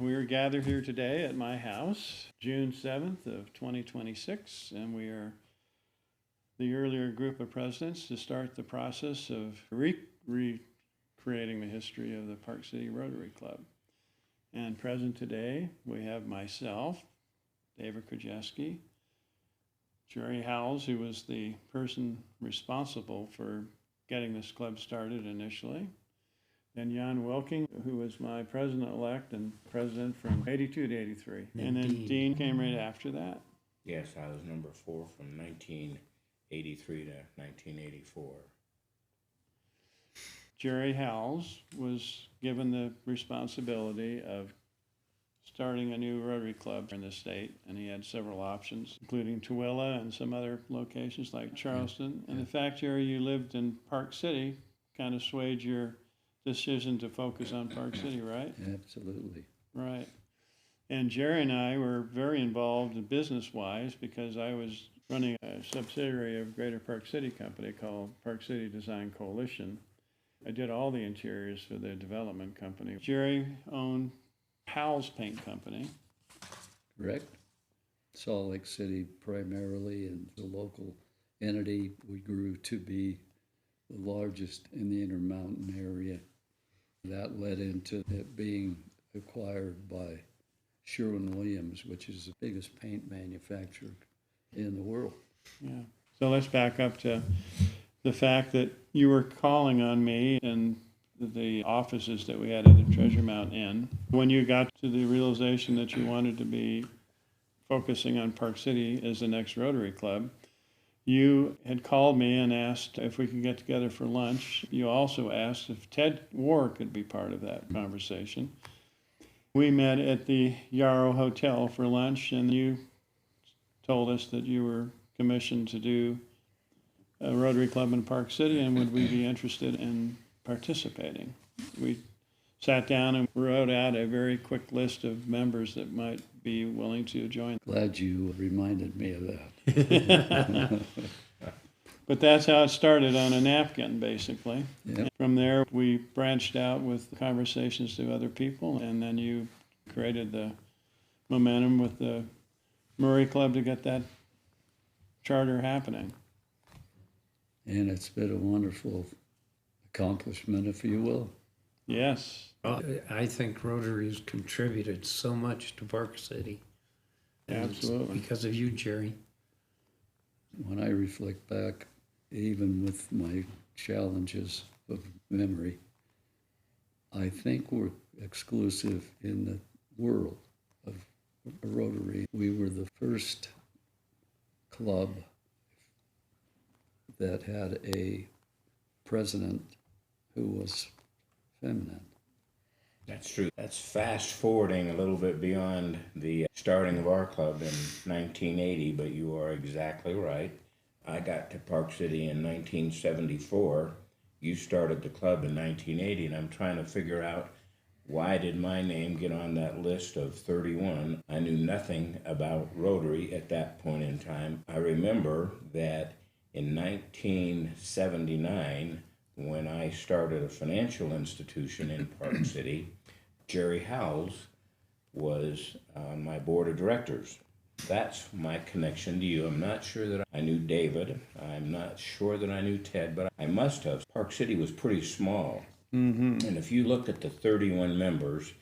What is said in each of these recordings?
We are gathered here today at my house, June 7th of 2026, and we are the earlier group of presidents to start the process of recreating the history of the Park City Rotary Club. And present today, we have myself, David Krajewski, Jerry Howells, who was the person responsible for getting this club started initially, and Jan Wilking, who was my president-elect and president from 82 to 83. And then Dean came right after that. Yes, I was number 4 from 1983 to 1984. Jerry Howells was given the responsibility of starting a new Rotary Club in the state, and he had several options, including Tooele and some other locations like Charleston. And the fact, Jerry, you lived in Park City kind of swayed your decision to focus on Park City, right? Absolutely. Right. And Jerry and I were very involved business-wise because I was running a subsidiary of Greater Park City Company called Park City Design Coalition. I did all the interiors for the development company. Jerry owned Howells Paint Company. Correct. Salt Lake City primarily, and the local entity, we grew to be the largest in the Intermountain area. That led into it being acquired by Sherwin-Williams, which is the biggest paint manufacturer in the world. Yeah. So let's back up to the fact that you were calling on me in the offices that we had at the Treasure Mountain Inn. When you got to the realization that you wanted to be focusing on Park City as the next Rotary Club, you had called me and asked if we could get together for lunch. You also asked if Ted Warr could be part of that conversation. We met at the Yarrow Hotel for lunch, and you told us that you were commissioned to do a Rotary Club in Park City, and would we be interested in participating? We sat down and wrote out a very quick list of members that might be willing to join. Glad you reminded me of that. But that's how it started, on a napkin, basically. Yep. From there, we branched out with conversations to other people, and then you created the momentum with the Murray Club to get that charter happening. And it's been a wonderful accomplishment, if you will. Yes. I think Rotary has contributed so much to Park City. And Absolutely. it's because of you, Jerry. When I reflect back, even with my challenges of memory, I think we're exclusive in the world of Rotary. We were the first club that had a president who was feminine. That's true. That's fast forwarding a little bit beyond the starting of our club in 1980, but you are exactly right. I got to Park City in 1974. You started the club in 1980, and I'm trying to figure out, why did my name get on that list of 31? I knew nothing about Rotary at that point in time. I remember that in 1979, when I started a financial institution in Park City, Jerry Howells was on my board of directors. That's my connection to you. I'm not sure that I knew David. I'm not sure that I knew Ted, but I must have. Park City was pretty small. Mm-hmm. And if you look at the 31 members,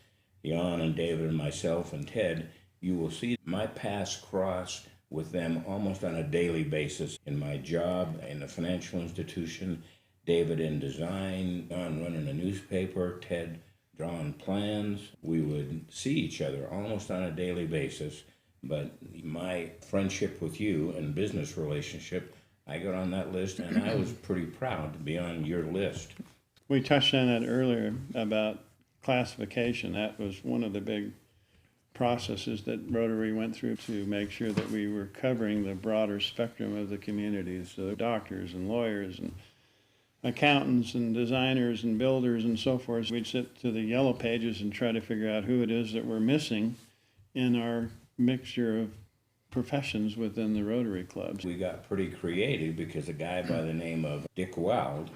Jan and David and myself and Ted, you will see my paths cross with them almost on a daily basis in my job in a financial institution, David in design, Jan running a newspaper, Ted drawing plans. We would see each other almost on a daily basis, but my friendship with you and business relationship, I got on that list, and I was pretty proud to be on your list. We touched on that earlier about classification. That was one of the big processes that Rotary went through to make sure that we were covering the broader spectrum of the communities, so doctors and lawyers and accountants and designers and builders and so forth. We'd sit to the yellow pages and try to figure out who it is that we're missing in our mixture of professions within the Rotary clubs. We got pretty creative because a guy by the name of Dick Wild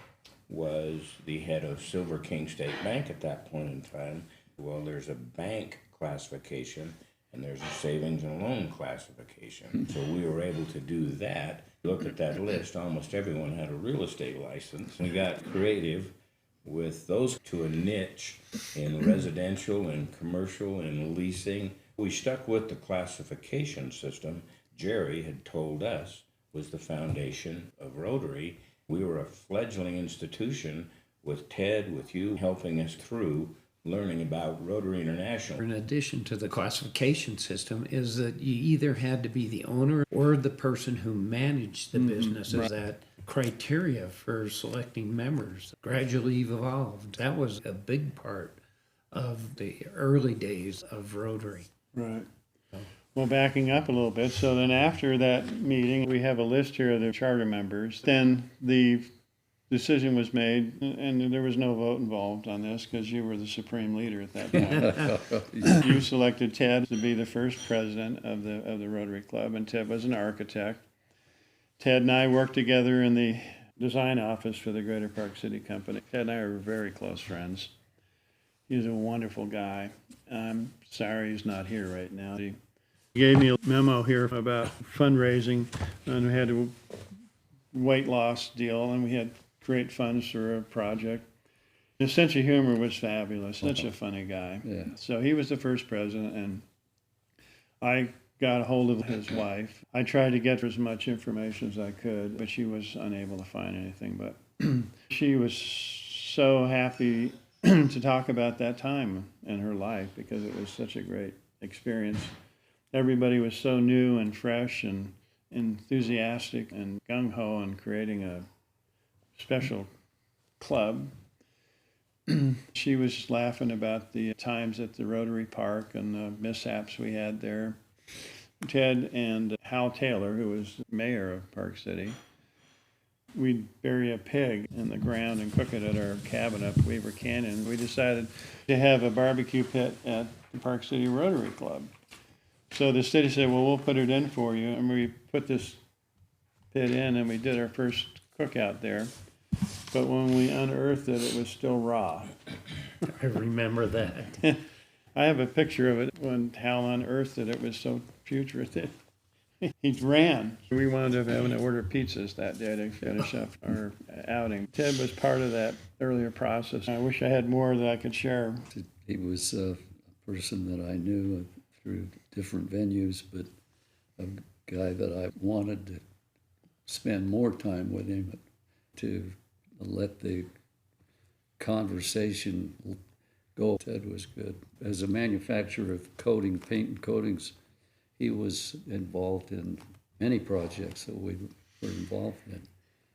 was the head of Silver King State Bank at that point in time. Well, there's a bank classification and there's a savings and loan classification. So we were able to do that. Look at that list, almost everyone had a real estate license. We got creative with those to a niche in residential and commercial and leasing. We stuck with the classification system Jerry had told us was the foundation of Rotary. We were a fledgling institution with Ted, with you, helping us through learning about Rotary International. In addition to the classification system, is that you either had to be the owner or the person who managed the business. Is that criteria for selecting members gradually evolved. That was a big part of the early days of Rotary. Right. Well, backing up a little bit, so then after that meeting, we have a list here of the charter members. Then the decision was made, and there was no vote involved on this because you were the supreme leader at that point. You selected Ted to be the first president of the Rotary Club, and Ted was an architect. Ted and I worked together in the design office for the Greater Park City Company. Ted and I are very close friends. He's a wonderful guy. I'm sorry he's not here right now. He gave me a memo here about fundraising, and we had a weight loss deal, and we had great funds for a project. His sense of humor was fabulous. Such a funny guy. Yeah. So he was the first president, and I got a hold of his wife. I tried to get as much information as I could, but she was unable to find anything. But she was so happy to talk about that time in her life because it was such a great experience. Everybody was so new and fresh and enthusiastic and gung-ho in creating a special club. She was laughing about the times at the Rotary Park and the mishaps we had there. Ted and Hal Taylor, who was mayor of Park City, we'd bury a pig in the ground and cook it at our cabin up Weaver Canyon. We decided to have a barbecue pit at the Park City Rotary Club. So the city said, well, we'll put it in for you. And we put this pit in and we did our first cookout there. But when we unearthed it, it was still raw. I remember that. I have a picture of it when Hal unearthed it. It was so putrid that he ran. We wound up having to order pizzas that day to finish up our outing. Ted was part of that earlier process. I wish I had more that I could share. He was a person that I knew through different venues, but a guy that I wanted to spend more time with him, to let the conversation go. Ted was good. As a manufacturer of coating, paint and coatings, he was involved in many projects that we were involved in.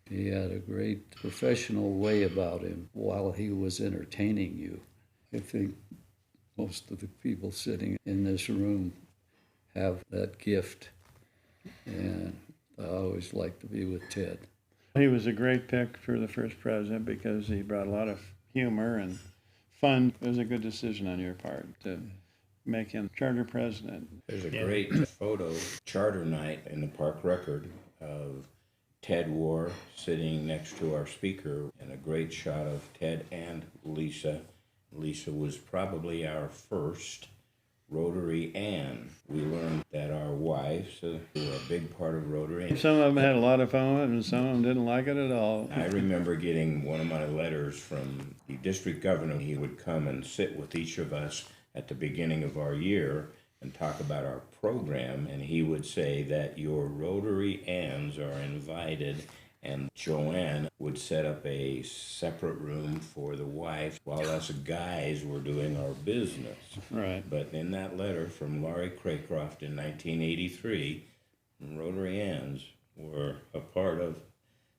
He had a great professional way about him while he was entertaining you. I think most of the people sitting in this room have that gift, and I always like to be with Ted. He was a great pick for the first president because he brought a lot of humor and fun. It was a good decision on your part to make him charter president. There's a great photo, charter night in the park record of Ted War sitting next to our speaker, and a great shot of Ted and Lisa. Lisa was probably our first Rotary Ann. We learned that our wives were a big part of Rotary. Some of them had a lot of fun with it, and some of them didn't like it at all. I remember getting one of my letters from the district governor. He would come and sit with each of us at the beginning of our year and talk about our program, and he would say that your Rotary Anns are invited, and Joanne would set up a separate room for the wife while us guys were doing our business. Right. But in that letter from Laurie Craycroft in 1983, Rotary Anns were a part of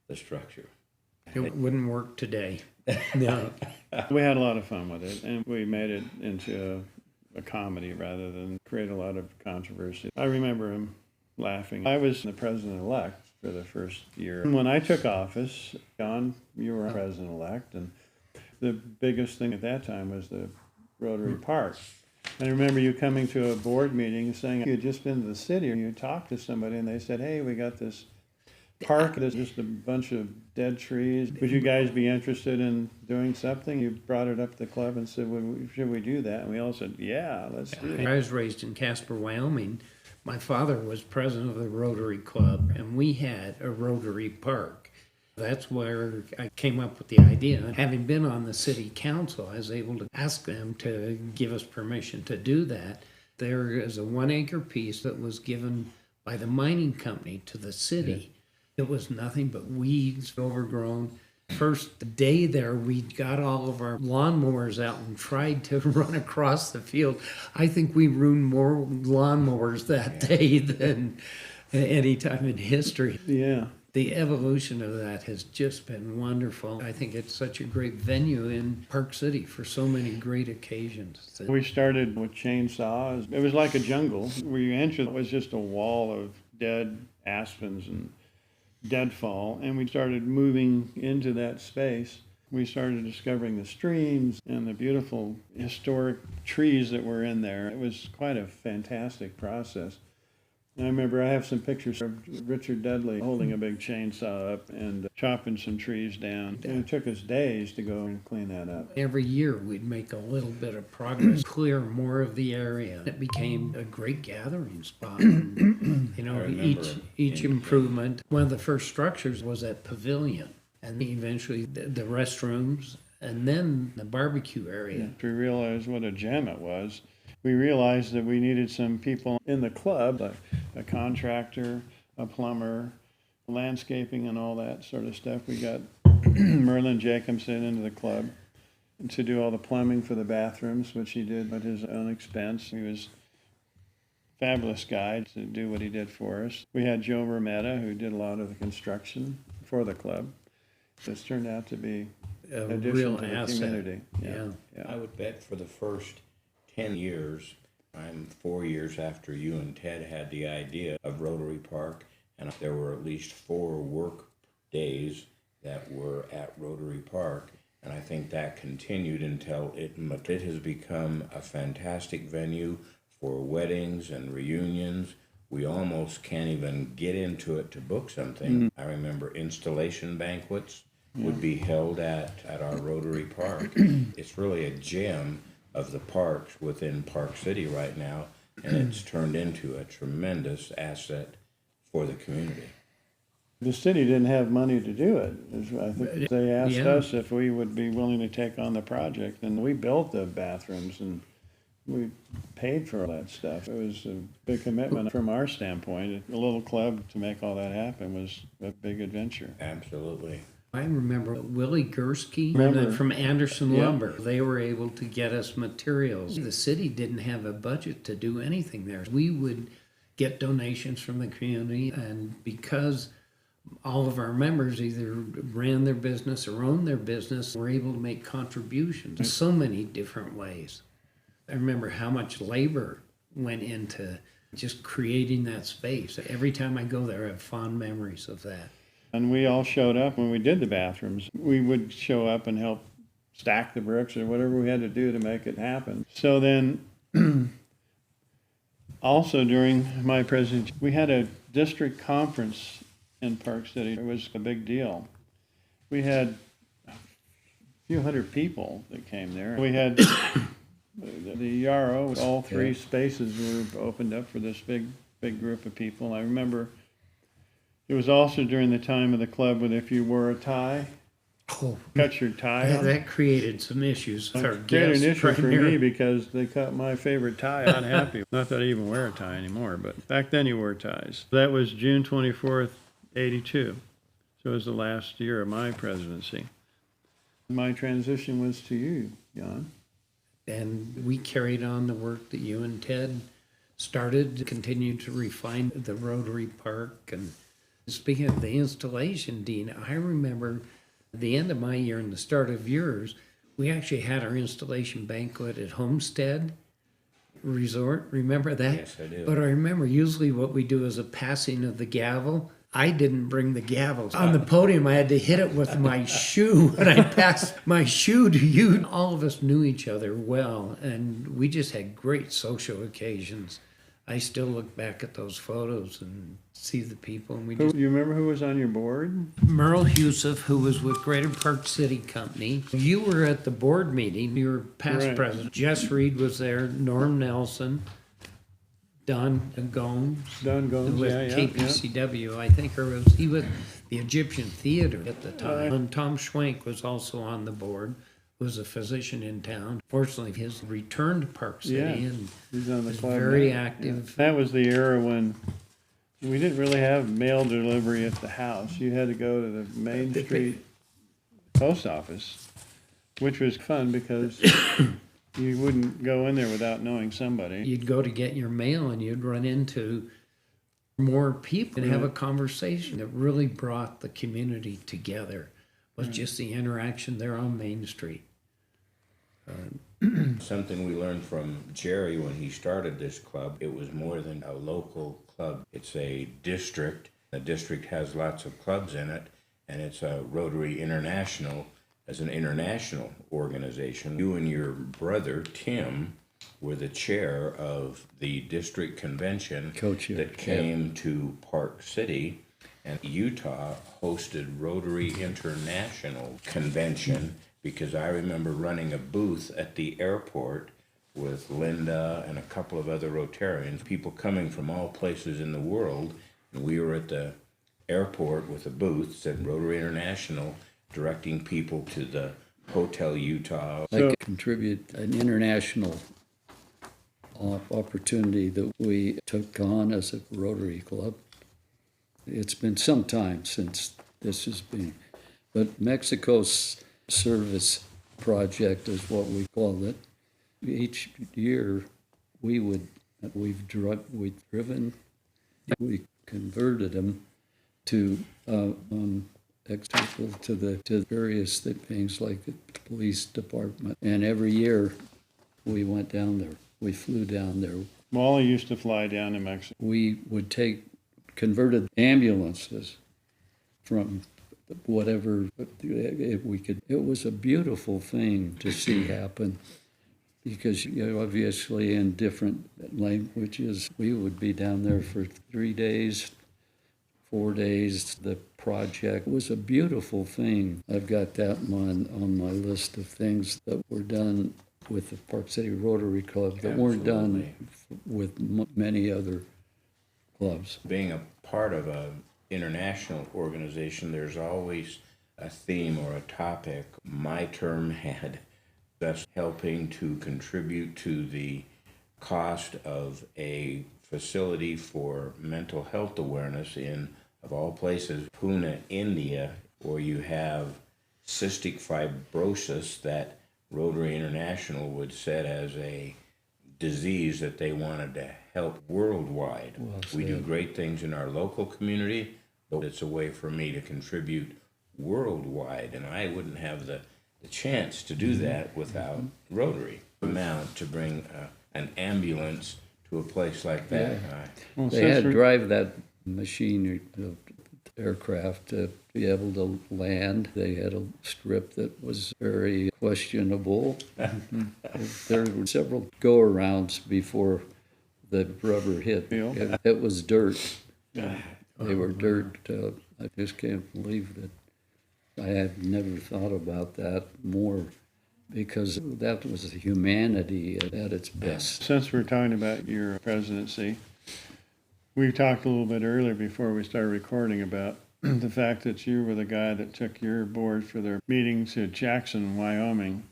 the structure. It wouldn't work today. No. We had a lot of fun with it, and we made it into a comedy rather than create a lot of controversy. I remember him laughing. I was the president-elect for the first year. When I took office, John, you were president-elect, and the biggest thing at that time was the Rotary Park. And I remember you coming to a board meeting saying you had just been to the city and you talked to somebody and they said, hey, we got this park, there's just a bunch of dead trees. Would you guys be interested in doing something? You brought it up to the club and said, should we do that? And we all said, yeah, let's do it. I was raised in Casper, Wyoming. My father was president of the Rotary Club, and we had a Rotary Park. That's where I came up with the idea. Having been on the city council, I was able to ask them to give us permission to do that. There is a 1 acre piece that was given by the mining company to the city. It was nothing but weeds, overgrown. First day there, we got all of our lawnmowers out and tried to run across the field. I think we ruined more lawnmowers that day than any time in history. Yeah. The evolution of that has just been wonderful. I think it's such a great venue in Park City for so many great occasions. We started with chainsaws. It was like a jungle. Where you entered, it was just a wall of dead aspens and deadfall, and we started moving into that space. We started discovering the streams and the beautiful historic trees that were in there. It was quite a fantastic process. And I remember I have some pictures of Richard Dudley holding a big chainsaw up and chopping some trees down. And it took us days to go and clean that up. Every year we'd make a little bit of progress, clear more of the area. It became a great gathering spot. You know, each improvement. One of the first structures was that pavilion, and eventually the restrooms, and then the barbecue area. We realized what a gem it was. We realized that we needed some people in the club, like a contractor, a plumber, landscaping and all that sort of stuff. We got Merlin Jacobson into the club to do all the plumbing for the bathrooms, which he did at his own expense. He was a fabulous guy to do what he did for us. We had Joe Rometta, who did a lot of the construction for the club. This turned out to be A an addition real to the asset. community. Yeah. I would bet for the first 10 years, I'm 4 years after you and Ted had the idea of Rotary Park, and there were at least 4 work days that were at Rotary Park, and I think that continued until it has become a fantastic venue for weddings and reunions. We almost can't even get into it to book something. I remember installation banquets would be held at our Rotary Park. It's really a gem of the parks within Park City right now, and it's turned into a tremendous asset for the community. The city didn't have money to do it. I think they asked Yeah. us if we would be willing to take on the project, and we built the bathrooms and we paid for all that stuff. It was a big commitment from our standpoint. A little club to make all that happen was a big adventure. Absolutely. I remember Willie Gursky Remember. from Anderson Yeah. Lumber. They were able to get us materials. The city didn't have a budget to do anything there. We would get donations from the community, and because all of our members either ran their business or owned their business, were able to make contributions in so many different ways. I remember how much labor went into just creating that space. Every time I go there, I have fond memories of that. And we all showed up when we did the bathrooms. We would show up and help stack the bricks or whatever we had to do to make it happen. So then, also during my presidency, we had a district conference in Park City. It was a big deal. We had a few hundred people that came there. We had the yarrow, all 3 spaces were opened up for this big group of people. I remember it was also during the time of the club when if you wore a tie, cut your tie off. That created some issues with our It created guests. an issue for primarily. me because they cut my favorite tie unhappy. Not that I even wear a tie anymore, but back then you wore ties. That was June 24th, 82. So it was the last year of my presidency. My transition was to you, Jan. And we carried on the work that you and Ted started to continue to refine the Rotary Park. And speaking of the installation, Dean, I remember at the end of my year and the start of yours, we actually had our installation banquet at Homestead Resort. Remember that? Yes, I do. But I remember usually what we do is a passing of the gavel. I didn't bring the gavel. On the podium, I had to hit it with my shoe, and I passed my shoe to you. All of us knew each other well, and we just had great social occasions. I still look back at those photos and see the people, and we Who, just you remember who was on your board? Merle Husef, who was with Greater Park City Company. You were at the board meeting. You were past Right. president. Jess Reed was there. Norm Nelson, Don Gomes Don Gomes, with yeah, yeah, KPCW, I think, or was he with the Egyptian Theater at the time? And Tom Schwenk was also on the board. Was a physician in town. Fortunately, his returned to Park City Yeah, and he's on the was club very now. active. That was the era when we didn't really have mail delivery at the house. You had to go to the Main Street post office, which was fun because you wouldn't go in there without knowing somebody. You'd go to get your mail and you'd run into more people and have a conversation that really brought the community together. Was just the interaction there on Main Street. Something we learned from Jerry when he started this club, it was more than a local club. It's a district. The district has lots of clubs in it, and it's a Rotary International as an international organization. You and your brother, Tim, were the chair of the district convention Co-chair, that came to Park City, and Utah hosted Rotary International Convention, because I remember running a booth at the airport with Linda and a couple of other Rotarians, people coming from all places in the world, and we were at the airport with a booth, said Rotary International, directing people to the Hotel Utah. I contribute an international opportunity that we took on as a Rotary Club. It's been some time since this has been, but Mexico's service project is what we call it. Each year we converted them to to various things like the police department, and every year we went down there. We flew down there. Wally used to fly down to Mexico. We would take converted ambulances from whatever we could. It was a beautiful thing to see happen, because obviously in different languages. We would be down there for 3 days, 4 days. The project was a beautiful thing. I've got that on my list of things that were done with the Park City Rotary Club that weren't done with many other clubs. Being a part of an international organization, there's always a theme or a topic. My term had us helping to contribute to the cost of a facility for mental health awareness in, of all places, Pune, India, where you have cystic fibrosis that Rotary International would set as a disease that they wanted to help worldwide. We do great things in our local community, but it's a way for me to contribute worldwide, and I wouldn't have the chance to do that without Rotary. Amount to bring an ambulance to a place like that. They had to drive that machine, aircraft, to be able to land. They had a strip that was very questionable. There were several go-arounds before the rubber hit. It was dirt. They were dirt. I just can't believe that. I had never thought about that more, because that was humanity at its best. Since we're talking about your presidency, we talked a little bit earlier before we started recording about the fact that you were the guy that took your board for their meeting to Jackson, Wyoming,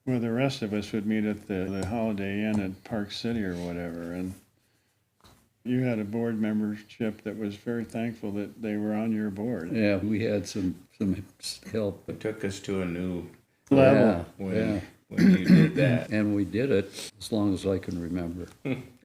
where the rest of us would meet at the Holiday Inn at Park City or whatever. And you had a board membership that was very thankful that they were on your board. Yeah, we had some help. It took us to a new Level. when you did that. And we did it as long as I can remember.